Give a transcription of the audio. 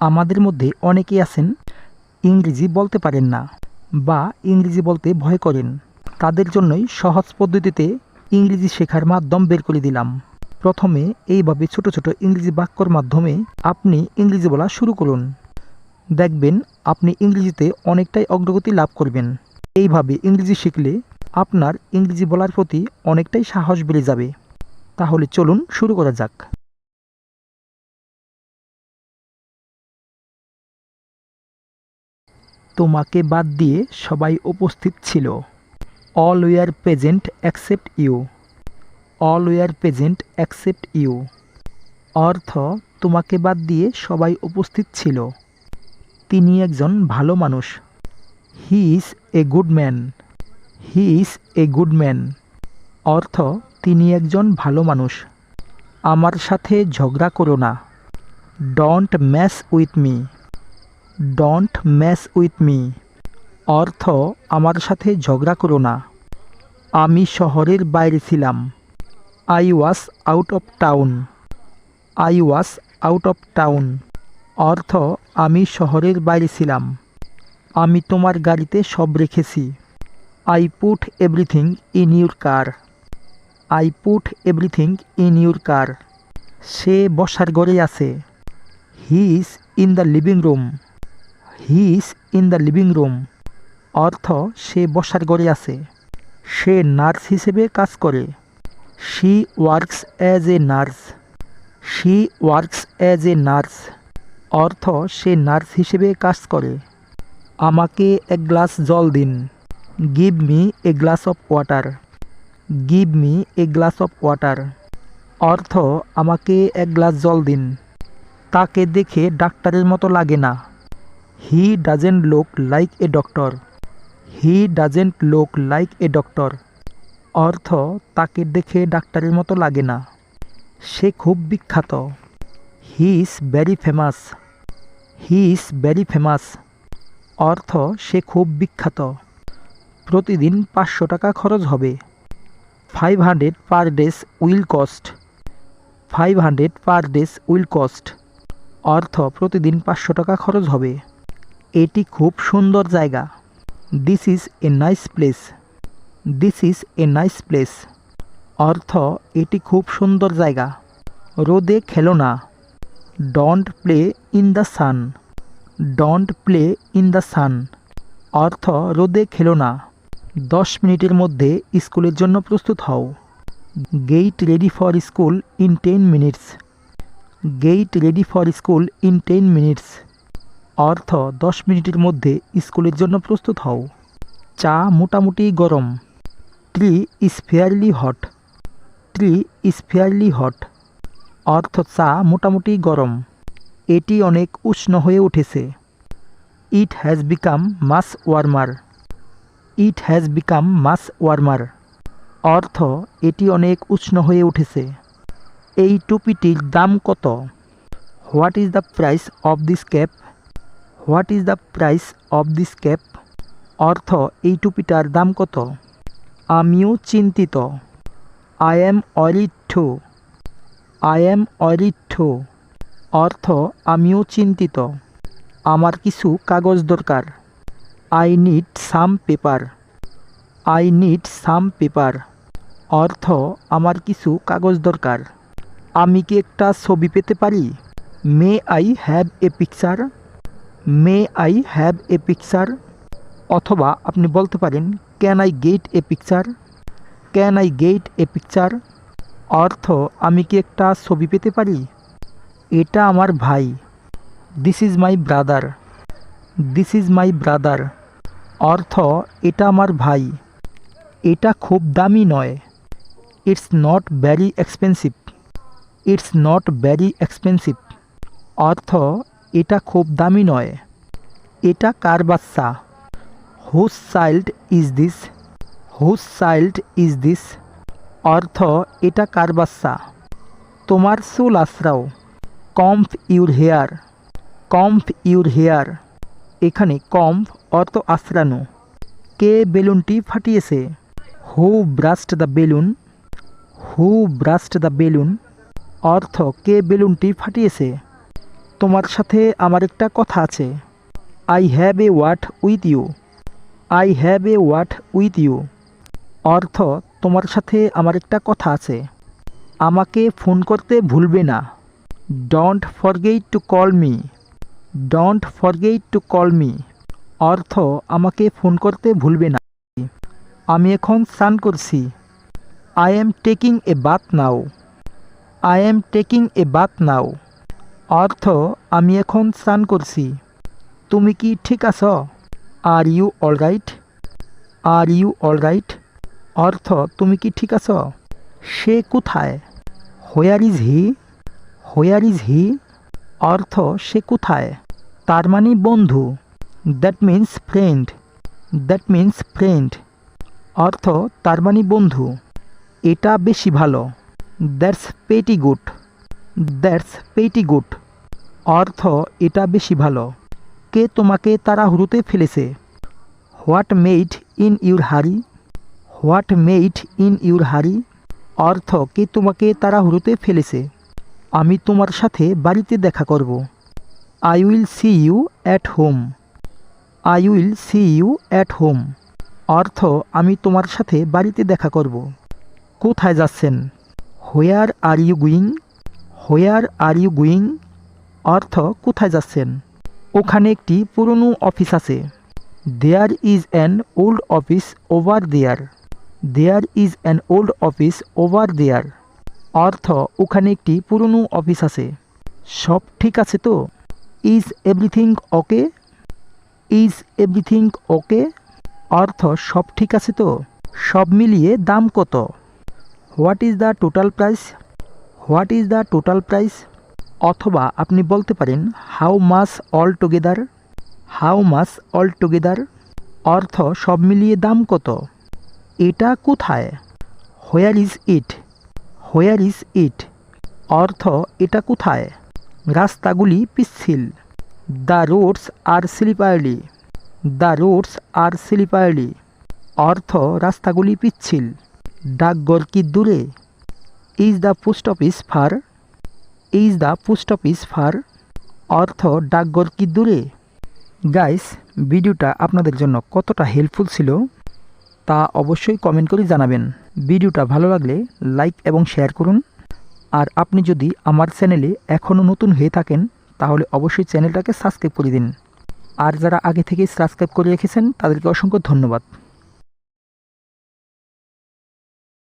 আমাদের মধ্যে অনেকেই আছেন ইংরেজি বলতে পারেন না বা ইংরেজি বলতে ভয় করেন। তাদের জন্যই সহজ পদ্ধতিতে ইংরেজি শেখার মাধ্যম বের করে দিলাম। প্রথমে এইভাবে ছোট ছোট ইংরেজি বাক্যর মাধ্যমে আপনি ইংরেজি বলা শুরু করুন। দেখবেন আপনি ইংরেজিতে অনেকটাই অগ্রগতি লাভ করবেন। এইভাবে ইংরেজি শিখলে আপনার ইংরেজি বলার প্রতি অনেকটাই সাহস বেড়ে যাবে। তাহলে চলুন শুরু করা যাক। তোমাকে বাদ দিয়ে সবাই উপস্থিত ছিল। All were present except you. All were present except you. অর্থ তোমাকে বাদ দিয়ে সবাই উপস্থিত ছিল। তিনি একজন ভালো মানুষ। He is a good man. He is a good man. অর্থ তিনি একজন ভালো মানুষ। আমার সাথে ঝগড়া করো না। Don't mess with me. Don't mess with me. অর্থ আমার সাথে ঝগড়া করো না। আমি শহরের বাইরে ছিলাম। I was out of town. I was out of town. অর্থ আমি শহরের বাইরে ছিলাম। আমি তোমার গাড়িতে সব রেখেছি। I put everything in your car. I put everything in your car. সে বসার ঘরে আছে। He is in the living room. He is in the living room. অর্থ সে বসার ঘরে আছে। সে নার্স হিসেবে কাজ করে। She works as a nurse. She works as a nurse. অর্থ সে নার্স হিসেবে কাজ করে। আমাকে এক গ্লাস জল দিন। Give me a glass of water. Give me a glass of water. অর্থ আমাকে এক গ্লাস জল দিন। তাকে দেখে ডাক্তারের মতো লাগে না। He doesn't look like a doctor. He doesn't look like a doctor. অর্থ তাকে দেখে ডাক্তারের মতো লাগে না। সে খুব বিখ্যাত। He is very famous. He is very famous. অর্থ সে খুব বিখ্যাত। প্রতিদিন 500 টাকা খরচ হবে। 500 per days will cost. 500 per days will cost. অর্থ প্রতিদিন 500 টাকা খরচ হবে। এটি খুব সুন্দর জায়গা। This is a nice place. This is a nice place. অর্থ এটি খুব সুন্দর জায়গা। রোদে খেলো না। Don't play in the sun. Don't play in the sun. অর্থ রোদে খেলো না। 10 মিনিটের মধ্যে স্কুলের জন্য প্রস্তুত হও। Get ready for school in 10 minutes. Get ready for school in 10 minutes. অর্থ 10 মিনিটের মধ্যে স্কুলের জন্য প্রস্তুত হও। চা মোটামুটি গরম। Tea is fairly hot. Tea is fairly hot. অর্থ চা মোটামুটি গরম। এটি অনেক উষ্ণ হয়ে উঠেছে। It has become much warmer. It has become much warmer. অর্থ এটি অনেক উষ্ণ হয়ে উঠেছে। এই টুপিটির দাম কত? What is the price of this cap? What is the price of this cap? অর্থ এই টুপিটার দাম কত? আমিও চিন্তিত। I am worried too. I am worried too. অর্থ আমিও চিন্তিত। আমার কিছু কাগজ দরকার। I need some paper. I need some paper. অর্থ আমার কিছু কাগজ দরকার। আমি কি একটা ছবি পেতে পারি? May I have a picture? May I have a picture. অথবা আপনি বলতে পারেন can I get a picture? Can I get a picture. অর্থ আমি কি একটা ছবি পেতে পারি? এটা আমার ভাই। This is my brother. This is my brother. অর্থ এটা আমার ভাই। এটা খুব দামি নয়। It's not very expensive. It's not very expensive. অর্থ এটা খুব দামি নয়। এটা কার বাচ্চা? Whose child is this? Whose child is this. অর্থ এটা কার বাচ্চা? তোমার চুল আঁচড়াও। Comb your hair. Comb your hair. এখানে কম্ব অর্থ আঁচড়ানো। কে বেলুনটি ফাটিয়েছে? Who burst the balloon? Who burst the balloon. অর্থ কে বেলুনটি ফাটিয়েছে? তোমার সাথে আমার একটা কথা আছে। I have a word with you. I have a word with you অর্থ তোমার সাথে আমার একটা কথা আছে। আমাকে ফোন করতে ভুলবে না। Don't forget to call me. Don't forget to call me অর্থ আমাকে ফোন করতে ভুলবে না। আমি এখন স্নান করছি। I am taking a bath now. I am taking a bath now অর্থ আমি এখন স্নান করছি। তুমি কি ঠিক আছো? Are you alright. Are you alright অর্থ তুমি কি ঠিক আছো? সে কোথায়? Where is he. Where is he অর্থ সে কোথায়? তার মানে বন্ধু। That means friend. That means friend অর্থ তার মানে বন্ধু। এটা বেশি ভালো। দ্যাটস পেটি গুড। দ্যাটস পেটি গুড অর্থ এটা বেশি ভালো। কে তোমাকে তাড়াহুড়োতে ফেলেছে? হোয়াট মেড ইন ইউর হারি। হোয়াট মেড ইন ইউর হারি অর্থ কে তোমাকে তাড়াহুড়োতে ফেলেছে? আমি তোমার সাথে বাড়িতে দেখা করব। I will see you at home. I will see you at home অর্থ আমি তোমার সাথে বাড়িতে দেখা করব। কোথায় যাচ্ছেন? Where are you going. Where are you going অর্থ কোথায় যাচ্ছেন? ওখানে একটি পুরনো অফিস আছে। There is an old office over there. There is an old office over there অর্থ ওখানে একটি পুরনো অফিস আছে। সব ঠিক আছে তো? Is everything okay. Is everything okay অর্থ সব ঠিক আছে তো? সব মিলিয়ে দাম কত? What is the total price. What is the total price অথবা আপনি বলতে পারেন how much all together. How much all together অর্থ সব মিলিয়ে দাম কত? এটা কোথায়? Where is it. Where is it অর্থ এটা কোথায়? রাস্তাগুলি পিচ্ছিল। The roads are slippery. The roads are slippery অর্থ রাস্তাগুলি পিচ্ছিল। ডাকঘর কি দূরে? Is the post office far. Is the post office far অর্থ ডাকঘর কি দূরে? গাইস, ভিডিওটা আপনাদের জন্য কতটা হেল্পফুল ছিল তা অবশ্যই কমেন্ট করে জানাবেন। ভিডিওটা ভালো লাগলে লাইক এবং শেয়ার করুন। আর আপনি যদি আমার চ্যানেলে এখনও নতুন হয়ে থাকেন তাহলে অবশ্যই চ্যানেলটাকে সাবস্ক্রাইব করে দিন। আর যারা আগে থেকেই সাবস্ক্রাইব করে রেখেছেন তাদেরকে অসংখ্য ধন্যবাদ।